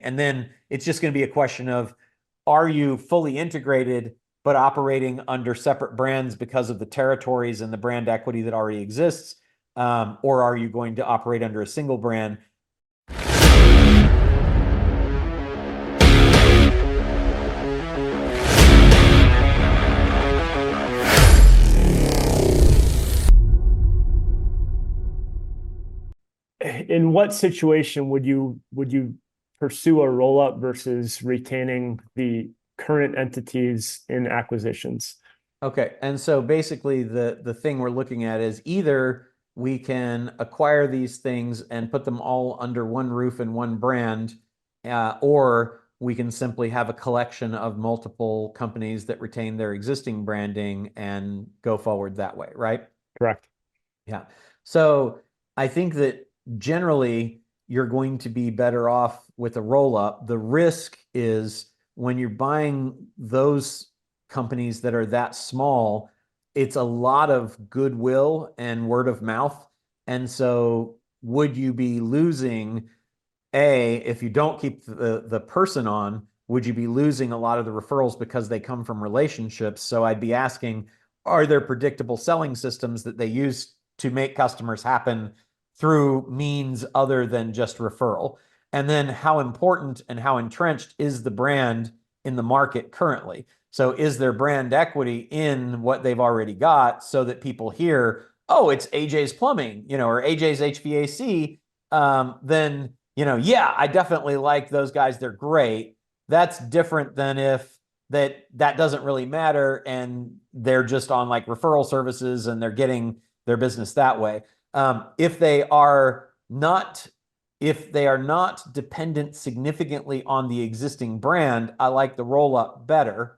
And then it's just going to be a question of, are you fully integrated, but operating under separate brands because of the territories and the brand equity that already exists? Or are you going to operate under a single brand? In what situation would you pursue a roll up versus retaining the current entities in acquisitions? Okay, and so basically the thing we're looking at is either we can acquire these things and put them all under one roof and one brand, or we can simply have a collection of multiple companies that retain their existing branding and go forward that way, right? Correct. Yeah. So I think that generally you're going to be better off with a roll up. The risk is when you're buying those companies that are that small, it's a lot of goodwill and word of mouth. And so would you be losing, if you don't keep the person on, would you be losing a lot of the referrals because they come from relationships? So I'd be asking, are there predictable selling systems that they use to make customers happen through means other than just referral? And then how important and how entrenched is the brand in the market currently? So is there brand equity in what they've already got so that people hear, oh, it's AJ's Plumbing, or AJ's HVAC, then, yeah, I definitely like those guys. They're great. That's different than if that doesn't really matter and they're just on like referral services and they're getting their business that way. If they are not dependent significantly on the existing brand, I like the roll up better.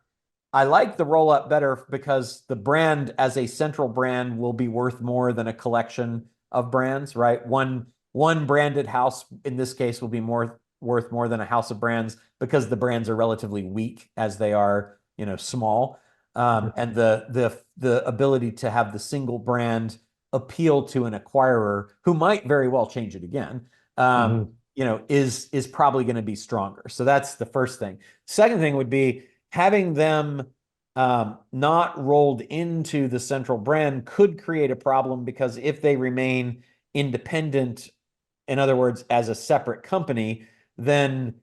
I like the roll up better because the brand as a central brand will be worth more than a collection of brands, right? One branded house in this case will be worth more than a house of brands because the brands are relatively weak as they are, small. And the ability to have the single brand appeal to an acquirer who might very well change it again, Mhm. is probably going to be stronger. So that's the first thing. Second thing would be having them not rolled into the central brand could create a problem because if they remain independent, in other words, as a separate company, then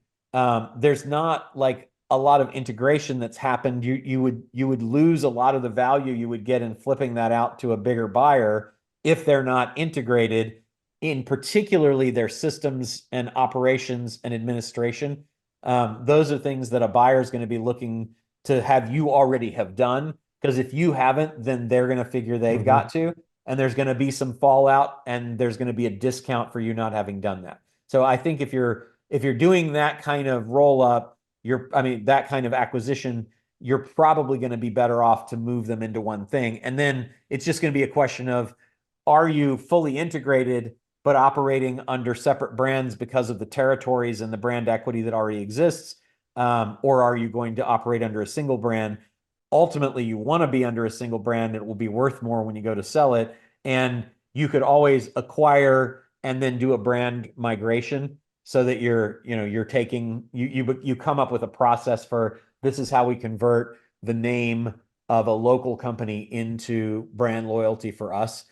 there's not like a lot of integration that's happened. You would lose a lot of the value you would get in flipping that out to a bigger buyer if they're not integrated in particularly their systems and operations and administration. Those are things that a buyer is going to be looking to have you already have done. Because if you haven't, then they're going to figure they've got Mhm. to, and there's going to be some fallout, and there's going to be a discount for you not having done that. So I think if you're doing that kind of roll up, that kind of acquisition, you're probably going to be better off to move them into one thing. And then it's just going to be a question of, are you fully integrated but operating under separate brands because of the territories and the brand equity that already exists? Or are you going to operate under a single brand? Ultimately, you want to be under a single brand. It will be worth more when you go to sell it. And you could always acquire and then do a brand migration so that you're taking you come up with a process for, this is how we convert the name of a local company into brand loyalty for us,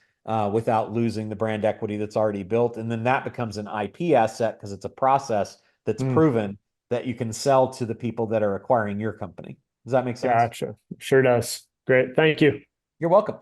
without losing the brand equity that's already built. And then that becomes an IP asset because it's a process that's Mm, proven that you can sell to the people that are acquiring your company. Does that make sense? gotcha. Sure does. Great. Thank you. You're welcome.